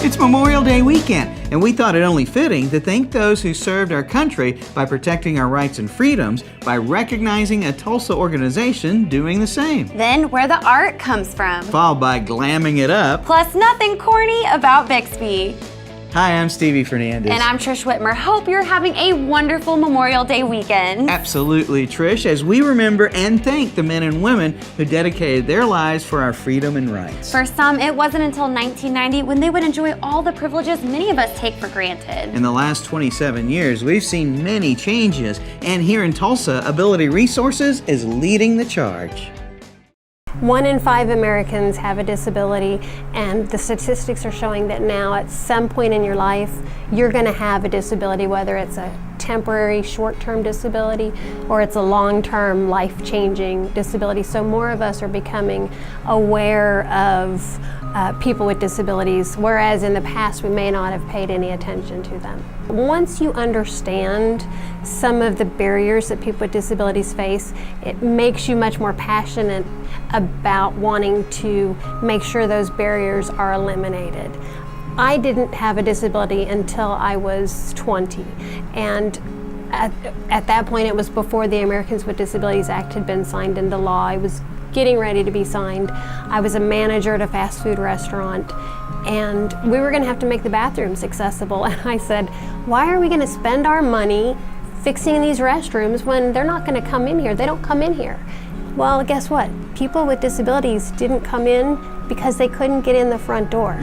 It's Memorial Day weekend, and we thought it only fitting to thank those who served our country by protecting our rights and freedoms by recognizing a Tulsa organization doing the same. Then where the art comes from. Followed by glamming it up. Plus nothing corny about Bixby. Hi, I'm Stevie Fernandez. And I'm Trish Whitmer. Hope you're having a wonderful Memorial Day weekend. Absolutely, Trish, as we remember and thank the men and women who dedicated their lives for our freedom and rights. For some, it wasn't until 1990 when they would enjoy all the privileges many of us take for granted. In the last 27 years, we've seen many changes, and here in Tulsa, Ability Resources is leading the charge. 1 in 5 Americans have a disability, and the statistics are showing that now at some point in your life you're going to have a disability, whether it's a temporary short-term disability or it's a long-term life-changing disability. So more of us are becoming aware of people with disabilities, whereas in the past we may not have paid any attention to them. Once you understand some of the barriers that people with disabilities face, it makes you much more passionate about wanting to make sure those barriers are eliminated. I didn't have a disability until I was 20, and at that point it was before the Americans with Disabilities Act had been signed into law. I was getting ready to be signed. I was a manager at a fast food restaurant, and we were going to have to make the bathrooms accessible, and I said, why are we going to spend our money fixing these restrooms when they're not going to come in here? They don't come in here. Well, guess what? People with disabilities didn't come in because they couldn't get in the front door.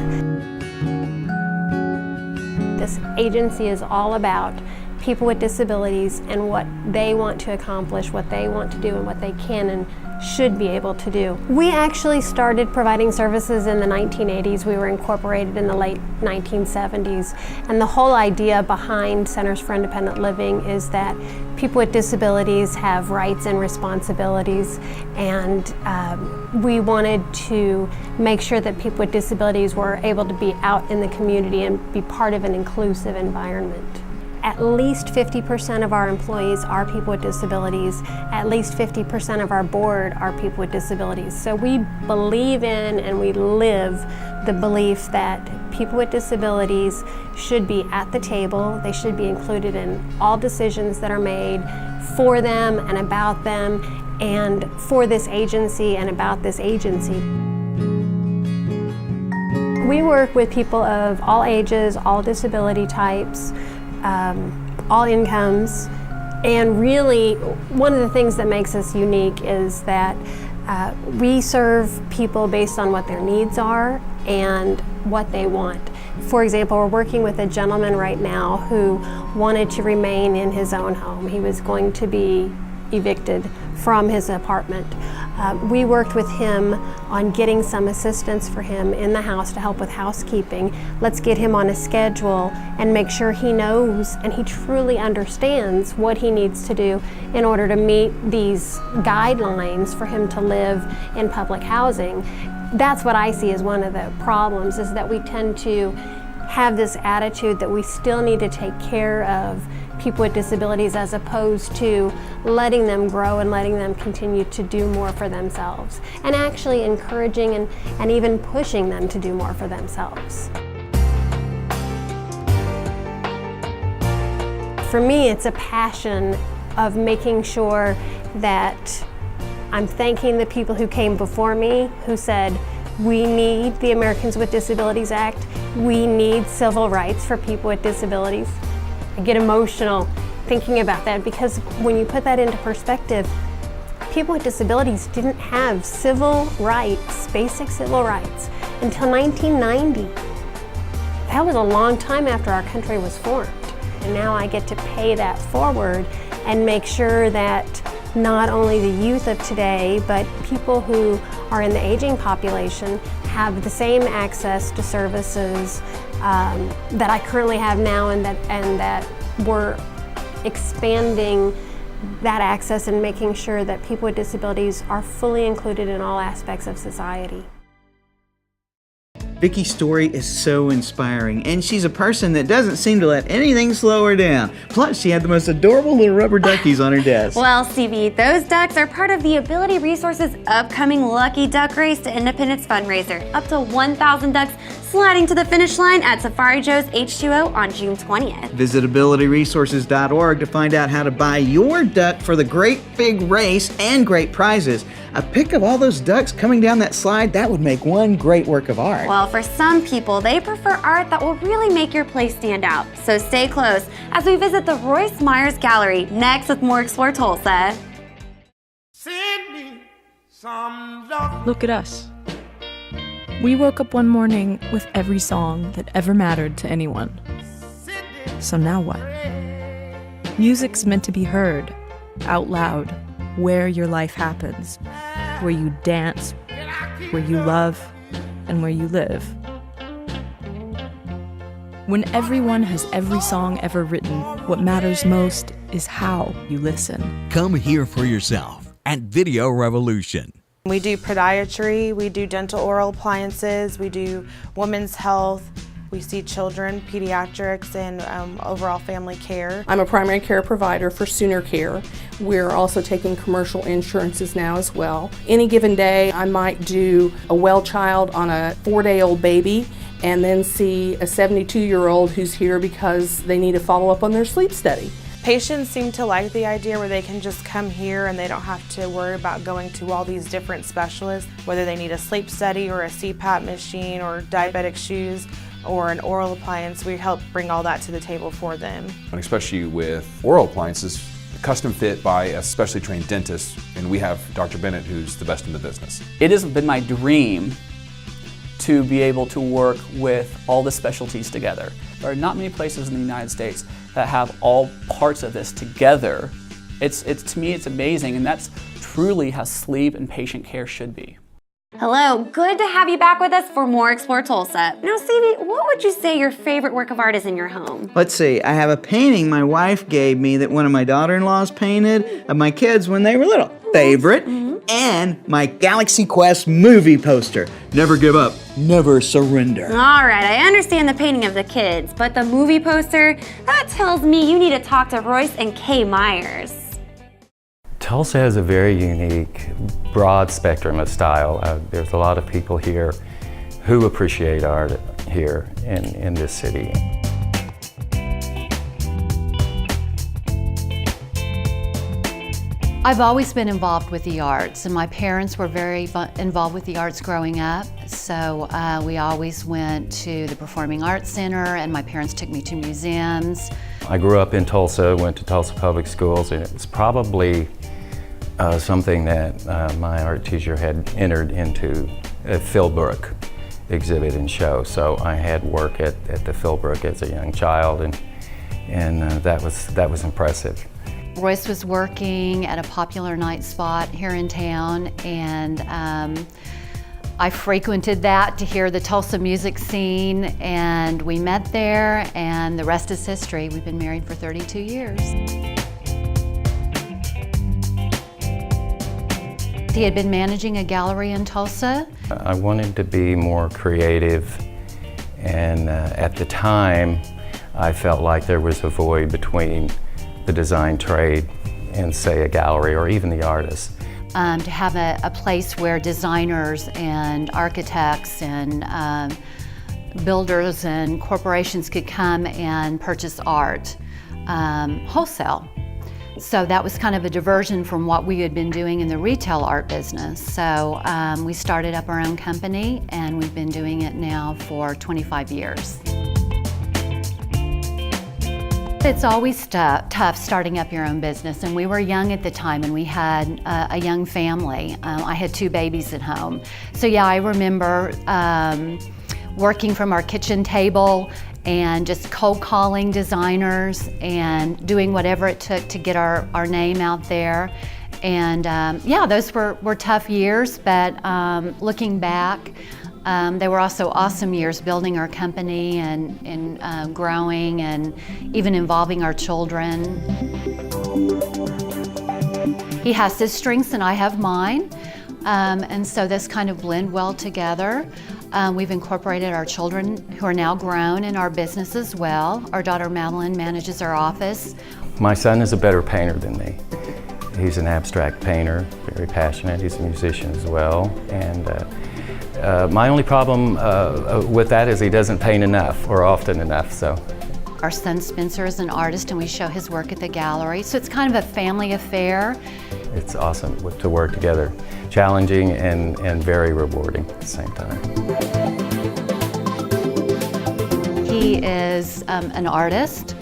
This agency is all about people with disabilities and what they want to accomplish, what they want to do, and what they can and should be able to do. We actually started providing services in the 1980s. We were incorporated in the late 1970s. And the whole idea behind Centers for Independent Living is that people with disabilities have rights and responsibilities, and we wanted to make sure that people with disabilities were able to be out in the community and be part of an inclusive environment. At least 50% of our employees are people with disabilities. At least 50% of our board are people with disabilities. So we believe in and we live the belief that people with disabilities should be at the table. They should be included in all decisions that are made for them and about them, and for this agency and about this agency. We work with people of all ages, all disability types, all incomes, and really one of the things that makes us unique is that we serve people based on what their needs are and what they want. For example, we're working with a gentleman right now who wanted to remain in his own home. He was going to be evicted from his apartment. We worked with him on getting some assistance for him in the house to help with housekeeping. Let's get him on a schedule and make sure he knows and he truly understands what he needs to do in order to meet these guidelines for him to live in public housing. That's what I see as one of the problems, is that we tend to have this attitude that we still need to take care of people with disabilities as opposed to letting them grow and letting them continue to do more for themselves, and actually encouraging and even pushing them to do more for themselves. For me, it's a passion of making sure that I'm thanking the people who came before me, who said, we need the Americans with Disabilities Act. We need civil rights for people with disabilities. I get emotional thinking about that, because when you put that into perspective, people with disabilities didn't have civil rights, basic civil rights, until 1990. That was a long time after our country was formed. And now I get to pay that forward and make sure that not only the youth of today, but people who are in the aging population have the same access to services that I currently have now, and that we're expanding that access and making sure that people with disabilities are fully included in all aspects of society. Vicky's story is so inspiring, and she's a person that doesn't seem to let anything slow her down. Plus, she had the most adorable little rubber duckies on her desk. Well, Stevie, those ducks are part of the Ability Resources upcoming Lucky Duck Race to Independence fundraiser. Up to 1,000 ducks sliding to the finish line at Safari Joe's H2O on June 20th. Visit abilityresources.org to find out how to buy your duck for the great big race and great prizes. A pic of all those ducks coming down that slide, that would make one great work of art. Well, for some people, they prefer art that will really make your place stand out. So stay close as we visit the Royce Myers Gallery next with more Explore Tulsa. Send me some love. Look at us. We woke up one morning with every song that ever mattered to anyone. So now what? Music's meant to be heard, out loud, where your life happens, where you dance, where you love, and where you live. When everyone has every song ever written, what matters most is how you listen. Come hear for yourself at Video Revolution. We do podiatry, we do dental oral appliances, we do women's health, we see children, pediatrics, and overall family care. I'm a primary care provider for Sooner Care. We're also taking commercial insurances now as well. Any given day, I might do a well child on a 4-day-old baby and then see a 72-year-old who's here because they need to follow up on their sleep study. Patients seem to like the idea where they can just come here and they don't have to worry about going to all these different specialists, whether they need a sleep study or a CPAP machine or diabetic shoes or an oral appliance. We help bring all that to the table for them. And especially with oral appliances, custom fit by a specially trained dentist, and we have Dr. Bennett, who's the best in the business. It has been my dream to be able to work with all the specialties together. There are not many places in the United States that have all parts of this together. To me, it's amazing, and that's truly how sleep and patient care should be. Hello, good to have you back with us for more Explore Tulsa. Now, Stevie, what would you say your favorite work of art is in your home? Let's see, I have a painting my wife gave me that one of my daughter-in-laws painted of my kids when they were little. Favorite. And my Galaxy Quest movie poster. Never give up, never surrender. All right, I understand the painting of the kids, but the movie poster, that tells me you need to talk to Royce and Kay Myers. Tulsa has a very unique, broad spectrum of style. There's a lot of people here who appreciate art here in this city. I've always been involved with the arts, and my parents were very involved with the arts growing up, so we always went to the Performing Arts Center, and my parents took me to museums. I grew up in Tulsa, went to Tulsa Public Schools, and it's probably something that my art teacher had entered into a Philbrook exhibit and show. So I had work at the Philbrook as a young child, and that was impressive. Royce was working at a popular night spot here in town, and I frequented that to hear the Tulsa music scene, and we met there, and the rest is history. We've been married for 32 years. He had been managing a gallery in Tulsa. I wanted to be more creative, and at the time, I felt like there was a void between the design trade and, say, a gallery or even the artist. To have a place where designers and architects and builders and corporations could come and purchase art wholesale. So that was kind of a diversion from what we had been doing in the retail art business. So we started up our own company, and we've been doing it now for 25 years. It's always tough starting up your own business, and we were young at the time, and we had a young family. I had 2 babies at home. So yeah, I remember working from our kitchen table and just cold calling designers and doing whatever it took to get our name out there. And yeah, those were tough years, but looking back, they were also awesome years building our company and growing and even involving our children. He has his strengths and I have mine, and so this kind of blend well together. We've incorporated our children who are now grown in our business as well. Our daughter Madeline manages our office. My son is a better painter than me. He's an abstract painter, very passionate. He's a musician as well. And my only problem with that is he doesn't paint enough or often enough. So. Our son Spencer is an artist and we show his work at the gallery. So it's kind of a family affair. It's awesome to work together. Challenging and very rewarding at the same time. He is an artist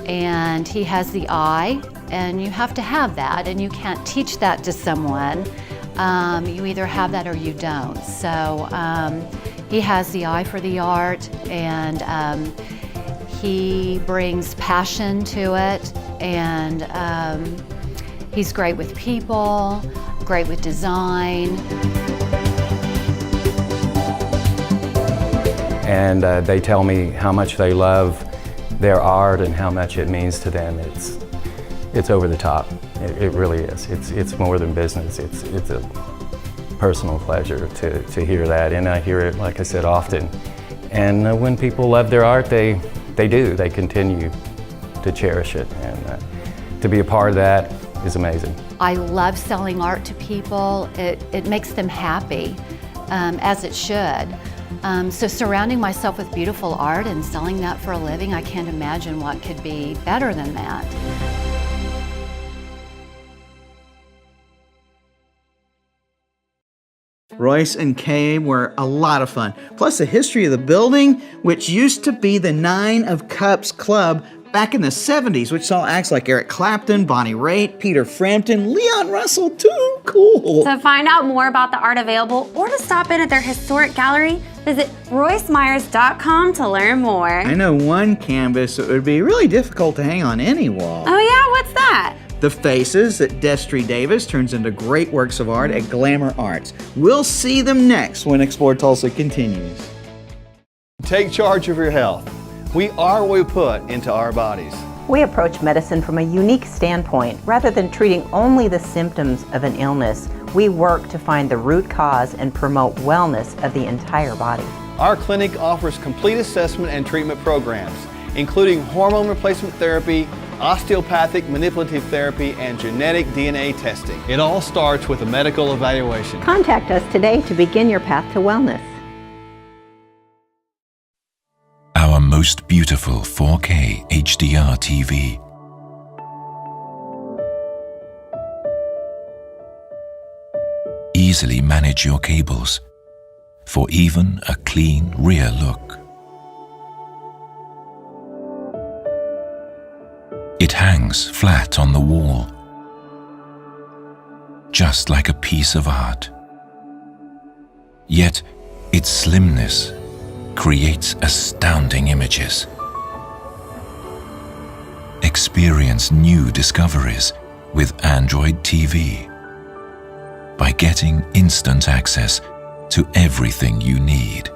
and he has the eye, and you have to have that, and you can't teach that to someone. You either have that or you don't. So he has the eye for the art, and he brings passion to it, and he's great with people, great with design. And they tell me how much they love their art and how much it means to them. It's over the top. It really is. It's more than business. It's a personal pleasure to hear that, and I hear it, like I said, often. And when people love their art, they do. They continue to cherish it, and to be a part of that is amazing. I love selling art to people. It makes them happy, as it should. So surrounding myself with beautiful art and selling that for a living, I can't imagine what could be better than that. Royce and Kay were a lot of fun. Plus the history of the building, which used to be the Nine of Cups Club back in the 70s, which saw acts like Eric Clapton, Bonnie Raitt, Peter Frampton, Leon Russell, too. Cool. To find out more about the art available or to stop in at their historic gallery, visit roycemyers.com to learn more. I know one canvas that would be really difficult to hang on any wall. Oh yeah, what's that? The faces that Destry Davis turns into great works of art at Glamor Artz. We'll see them next when Explore Tulsa continues. Take charge of your health. We are what we put into our bodies. We approach medicine from a unique standpoint. Rather than treating only the symptoms of an illness, we work to find the root cause and promote wellness of the entire body. Our clinic offers complete assessment and treatment programs, including hormone replacement therapy, osteopathic manipulative therapy, and genetic DNA testing. It all starts with a medical evaluation. Contact us today to begin your path to wellness. Our most beautiful 4K HDR TV. Easily manage your cables for even a clean rear look. It hangs flat on the wall, just like a piece of art. Yet its slimness creates astounding images. Experience new discoveries with Android TV by getting instant access to everything you need.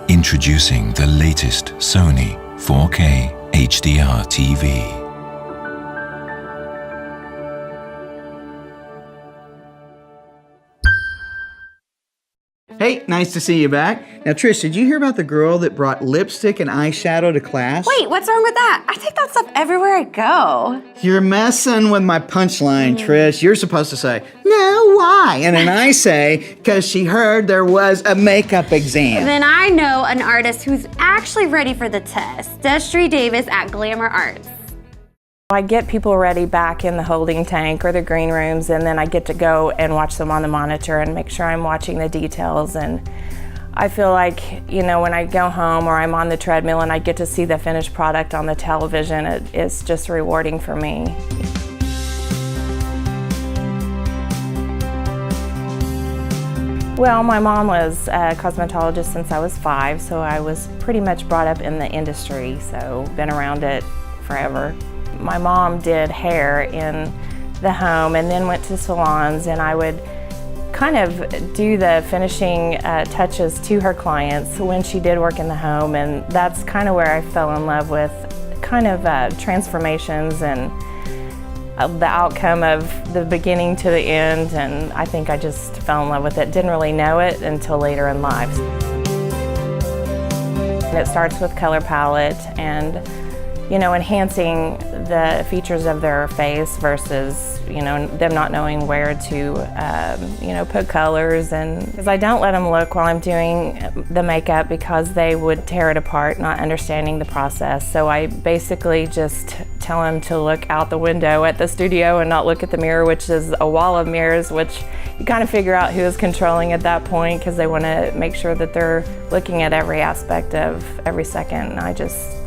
Introducing the latest Sony 4K HDR TV. Hey, nice to see you back. Now, Trish, did you hear about the girl that brought lipstick and eyeshadow to class? Wait, what's wrong with that? I take that stuff everywhere I go. You're messing with my punchline, Trish. You're supposed to say, no, why? And then I say, because she heard there was a makeup exam. Then I know an artist who's actually ready for the test. Destry Davis at Glamor Artz. I get people ready back in the holding tank or the green rooms, and then I get to go and watch them on the monitor and make sure I'm watching the details. And I feel like, you know, when I go home or I'm on the treadmill and I get to see the finished product on the television, it's just rewarding for me. Well, my mom was a cosmetologist since I was 5, so I was pretty much brought up in the industry, so been around it forever. My mom did hair in the home and then went to salons, and I would kind of do the finishing touches to her clients when she did work in the home, and that's kind of where I fell in love with kind of transformations and the outcome of the beginning to the end, and I think I just fell in love with it. Didn't really know it until later in life. And it starts with color palette and, you know, enhancing the features of their face versus, you know, them not knowing where to, you know, put colors. And because I don't let them look while I'm doing the makeup because they would tear it apart, not understanding the process. So I basically just tell them to look out the window at the studio and not look at the mirror, which is a wall of mirrors, which you kind of figure out who is controlling at that point because they want to make sure that they're looking at every aspect of every second. And I just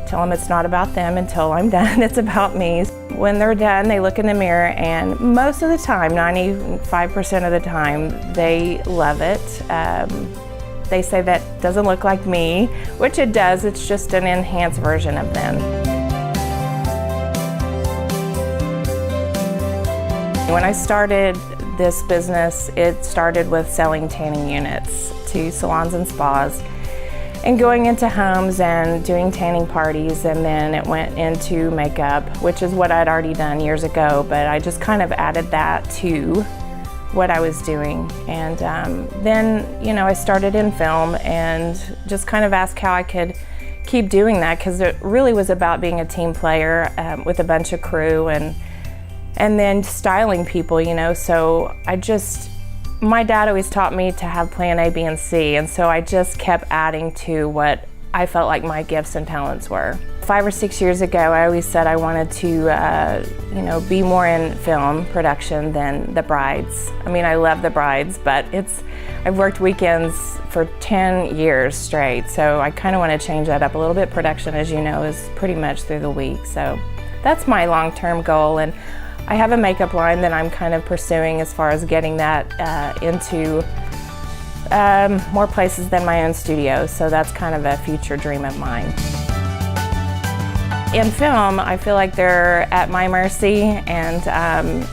tell them it's not about them until I'm done, it's about me. When they're done, they look in the mirror, and most of the time, 95% of the time, they love it. They say that doesn't look like me, which it does, it's just an enhanced version of them. When I started this business, it started with selling tanning units to salons and spas, and going into homes and doing tanning parties, and then it went into makeup, which is what I'd already done years ago, but I just kind of added that to what I was doing. And then, you know, I started in film and just kind of asked how I could keep doing that, because it really was about being a team player with a bunch of crew and then styling people, you know. So my dad always taught me to have plan A, B, and C, and so I just kept adding to what I felt like my gifts and talents were. 5 or 6 years ago, I always said I wanted to, you know, be more in film production than the brides. I mean, I love the brides, but I've worked weekends for 10 years straight, so I kind of want to change that up a little bit. Production, as you know, is pretty much through the week, so that's my long-term goal. And I have a makeup line that I'm kind of pursuing as far as getting that into more places than my own studio, so that's kind of a future dream of mine. In film, I feel like they're at my mercy, and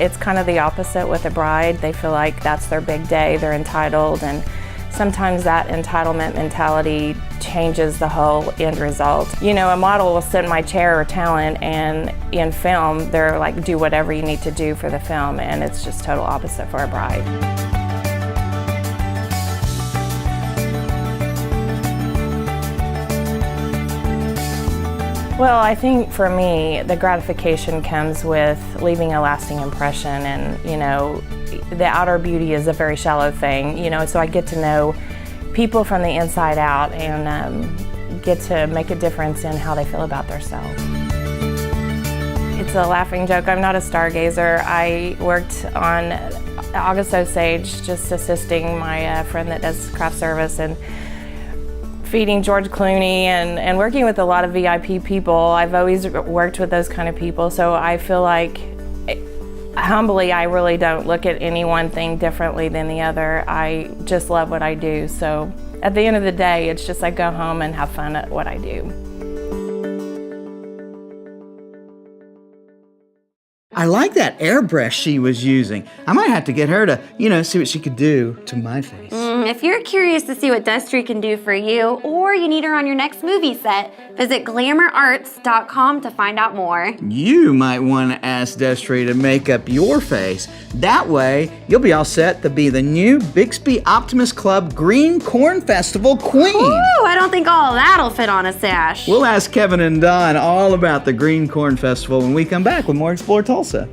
it's kind of the opposite with a bride. They feel like that's their big day, they're entitled, and sometimes that entitlement mentality changes the whole end result. You know, a model will sit in my chair or talent, and in film, they're like, do whatever you need to do for the film, and it's just total opposite for a bride. Well, I think for me, the gratification comes with leaving a lasting impression, and, you know, the outer beauty is a very shallow thing, you know, so I get to know people from the inside out and get to make a difference in how they feel about themselves. It's a laughing joke. I'm not a stargazer. I worked on August Osage, just assisting my friend that does craft service and feeding George Clooney and working with a lot of VIP people. I've always worked with those kind of people, so I feel like humbly, I really don't look at any one thing differently than the other. I just love what I do. So at the end of the day, it's just I go home and have fun at what I do. I like that airbrush she was using. I might have to get her to, you know, see what she could do to my face. If you're curious to see what Dustry can do for you, or you need her on your next movie set, visit glamorartz.com to find out more. You might want to ask Dustry to make up your face. That way, you'll be all set to be the new Bixby Optimist Club Green Corn Festival queen. Ooh, I don't think all of that'll fit on a sash. We'll ask Kevin and Don all about the Green Corn Festival when we come back with more Explore Tulsa.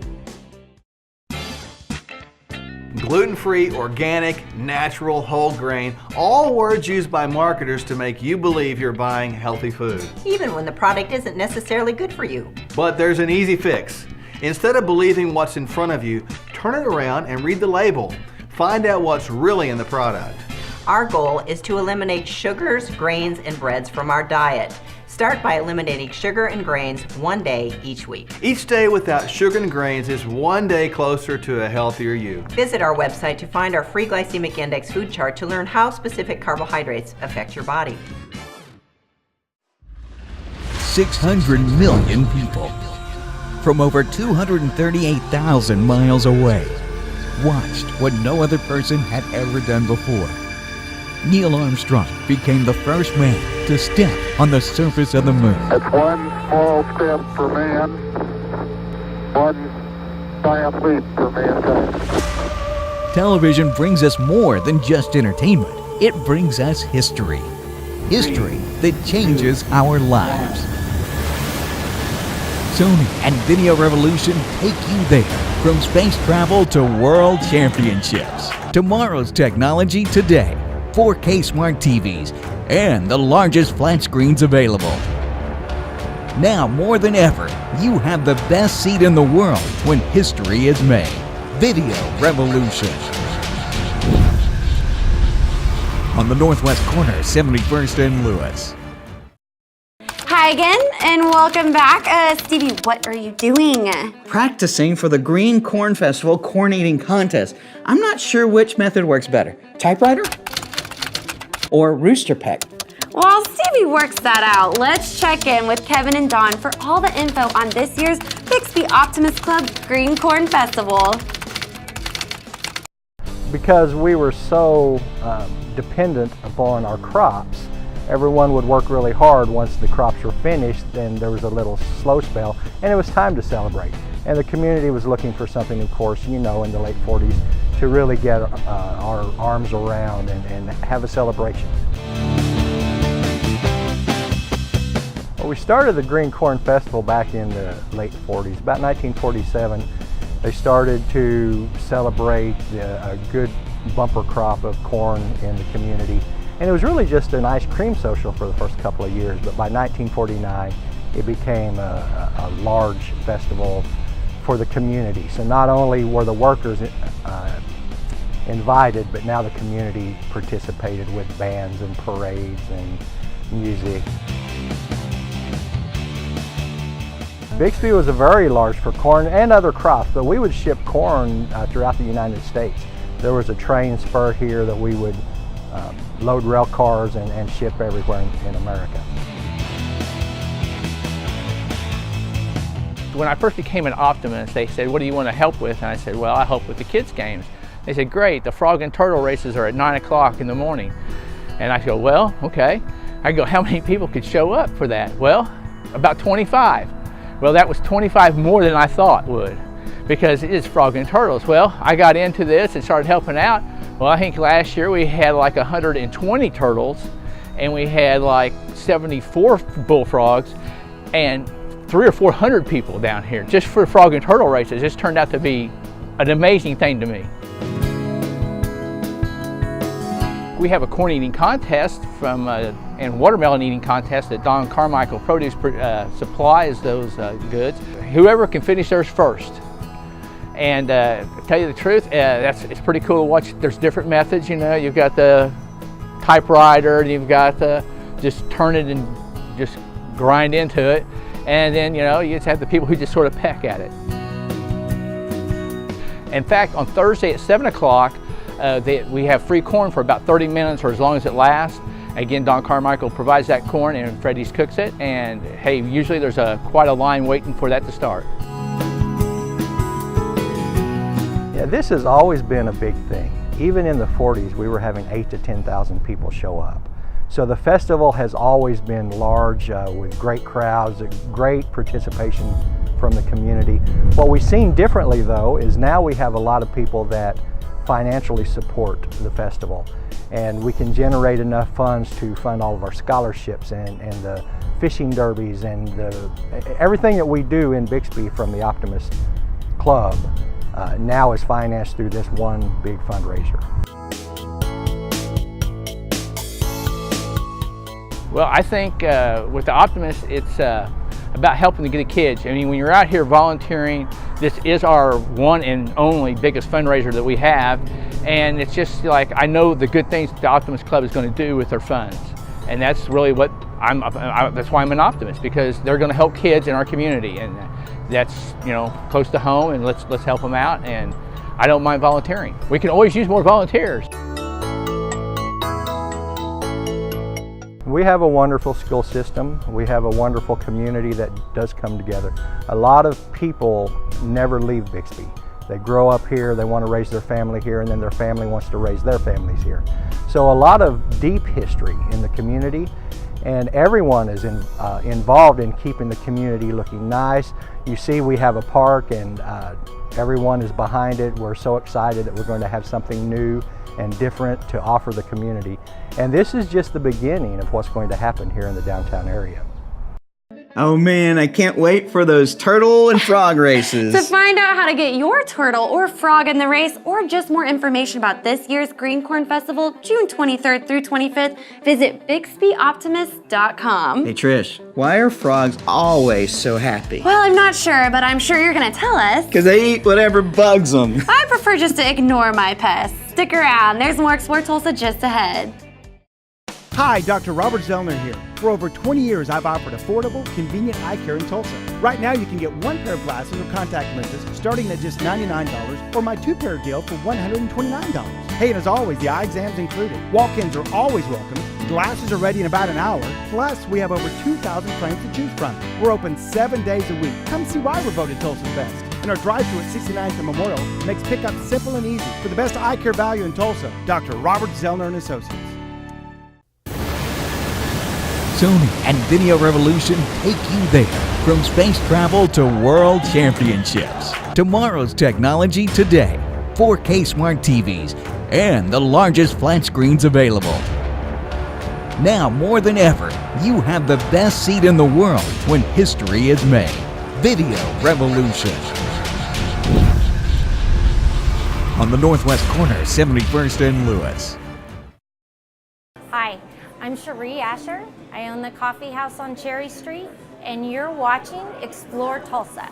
Gluten-free, organic, natural, whole grain, all words used by marketers to make you believe you're buying healthy food. Even when the product isn't necessarily good for you. But there's an easy fix. Instead of believing what's in front of you, turn it around and read the label. Find out what's really in the product. Our goal is to eliminate sugars, grains, and breads from our diet. Start by eliminating sugar and grains one day each week. Each day without sugar and grains is one day closer to a healthier you. Visit our website to find our free glycemic index food chart to learn how specific carbohydrates affect your body. 600 million people from over 238,000 miles away watched what no other person had ever done before. Neil Armstrong became the first man to step on the surface of the moon. It's one small step for man, one complete for mankind. Television brings us more than just entertainment. It brings us history. History that changes our lives. Sony and Video Revolution take you there. From space travel to world championships. Tomorrow's technology today. 4K smart TVs and the largest flat screens available. Now more than ever, you have the best seat in the world when history is made. Video Revolution. On the northwest corner, 71st and Lewis. Hi again, and welcome back. Stevie, what are you doing? Practicing for the Green Corn Festival corn eating contest. I'm not sure which method works better. Typewriter or rooster peck? While Stevie works that out, let's check in with Kevin and Dawn for all the info on this year's Bixby Optimist Club Green Corn Festival. Because we were so dependent upon our crops, everyone would work really hard. Once the crops were finished, then there was a little slow spell, and it was time to celebrate. And the community was looking for something, of course, you know, in the late 40s, to really get our arms around and have a celebration. Well, we started the Green Corn Festival back in the late 40s. About 1947, they started to celebrate a good bumper crop of corn in the community. And it was really just an ice cream social for the first couple of years, but by 1949, it became a large festival for the community. So not only were the workers invited, but now the community participated with bands and parades and music. Bixby was very large for corn and other crops, but we would ship corn throughout the United States. There was a train spur here that we would load rail cars and ship everywhere in America. When I first became an optimist, they said, what do you want to help with? And I said, well, I help with the kids' games. They said, great, the frog and turtle races are at 9 o'clock in the morning. And I go, well, okay. I go, how many people could show up for that? Well, about 25. Well, that was 25 more than I thought would, because it is frog and turtles. Well, I got into this and started helping out. Well, I think last year we had like 120 turtles, and we had like 74 bullfrogs, and 300 or 400 people down here just for frog and turtle races. This turned out to be an amazing thing to me. We have a corn eating contest and watermelon eating contest that Don Carmichael Produce supplies those goods. Whoever can finish theirs first. And to tell you the truth, it's pretty cool to watch. There's different methods, you know. You've got the typewriter, and you've got the just turn it and just grind into it. And then, you know, you just have the people who just sort of peck at it. In fact, on Thursday at 7 o'clock, we have free corn for about 30 minutes or as long as it lasts. Again, Don Carmichael provides that corn and Freddy's cooks it. And hey, usually there's quite a line waiting for that to start. Yeah, this has always been a big thing. Even in the 40s, we were having 8,000 to 10,000 people show up. So the festival has always been large with great crowds, great participation from the community. What we've seen differently though is now we have a lot of people that financially support the festival, and we can generate enough funds to fund all of our scholarships and the fishing derbies and everything that we do in Bixby from the Optimist Club now is financed through this one big fundraiser. Well, I think with the Optimist, it's about helping the kids. I mean, when you're out here volunteering, this is our one and only biggest fundraiser that we have. And it's just like, I know the good things the Optimist Club is going to do with their funds. And that's really what that's why I'm an optimist, because they're going to help kids in our community. And that's, you know, close to home, and let's help them out. And I don't mind volunteering. We can always use more volunteers. We have a wonderful school system. We have a wonderful community that does come together. A lot of people never leave Bixby. They grow up here, they want to raise their family here, and then their family wants to raise their families here. So a lot of deep history in the community, and everyone is involved in keeping the community looking nice. You see we have a park, and Everyone is behind it. We're so excited that we're going to have something new and different to offer the community. And this is just the beginning of what's going to happen here in the downtown area. Oh man, I can't wait for those turtle and frog races. To find out how to get your turtle or frog in the race, or just more information about this year's Green Corn Festival, June 23rd through 25th, visit BixbyOptimist.com. Hey Trish, why are frogs always so happy? Well, I'm not sure, but I'm sure you're gonna tell us. Because they eat whatever bugs them. I prefer just to ignore my pests. Stick around, there's more Explore Tulsa just ahead. Hi, Dr. Robert Zellner here. For over 20 years, I've offered affordable, convenient eye care in Tulsa. Right now, you can get one pair of glasses or contact lenses starting at just $99, or my two-pair deal for $129. Hey, and as always, the eye exam's included. Walk-ins are always welcome. Glasses are ready in about an hour. Plus, we have over 2,000 frames to choose from. We're open 7 days a week. Come see why we're voted Tulsa's best. And our drive-thru at 69th and Memorial makes pickup simple and easy. For the best eye care value in Tulsa, Dr. Robert Zellner and Associates. Sony and Video Revolution take you there. From space travel to world championships. Tomorrow's technology today. 4K smart TVs and the largest flat screens available. Now more than ever, you have the best seat in the world when history is made. Video Revolution. On the northwest corner, 71st and Lewis. Hi, I'm Cherie Asher. I own the coffee house on Cherry Street, and you're watching Explore Tulsa.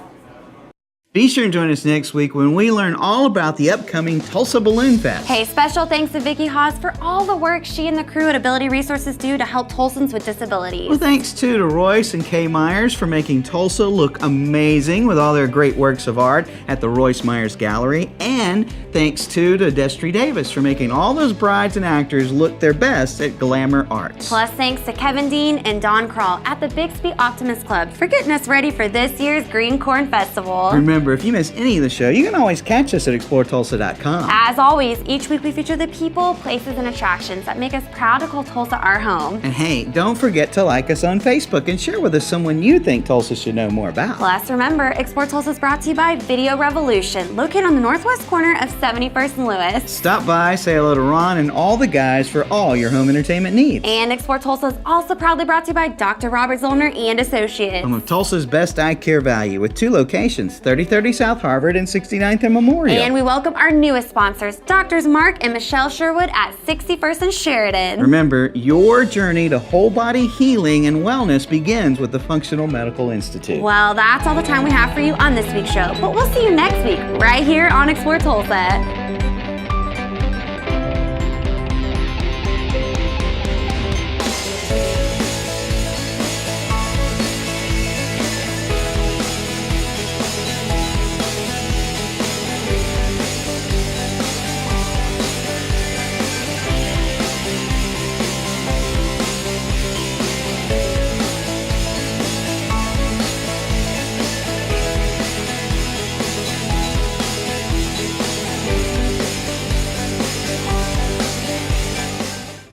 Be sure and join us next week when we learn all about the upcoming Tulsa Balloon Fest. Hey, special thanks to Vicki Haas for all the work she and the crew at Ability Resources do to help Tulsans with disabilities. Well, thanks too to Royce and Kay Myers for making Tulsa look amazing with all their great works of art at the Royce Myers Gallery. And thanks too to Destry Davis for making all those brides and actors look their best at Glamor Artz. Plus, thanks to Kevin Dean and Don Krall at the Bixby Optimist Club for getting us ready for this year's Green Corn Festival. Remember, if you miss any of the show, you can always catch us at exploretulsa.com. As always, each week we feature the people, places, and attractions that make us proud to call Tulsa our home. And hey, don't forget to like us on Facebook and share with us someone you think Tulsa should know more about. Plus, remember, Explore Tulsa is brought to you by Video Revolution, located on the northwest corner of 71st and Lewis. Stop by, say hello to Ron and all the guys for all your home entertainment needs. And Explore Tulsa is also proudly brought to you by Dr. Robert Zollner and Associates. Home of Tulsa's best eye care value with 2 locations, 3030 South Harvard and 69th and Memorial. And we welcome our newest sponsors, Doctors Mark and Michelle Sherwood at 61st and Sheridan. Remember, your journey to whole body healing and wellness begins with the Functional Medical Institute. Well, that's all the time we have for you on this week's show, but we'll see you next week right here on Explore Tulsa.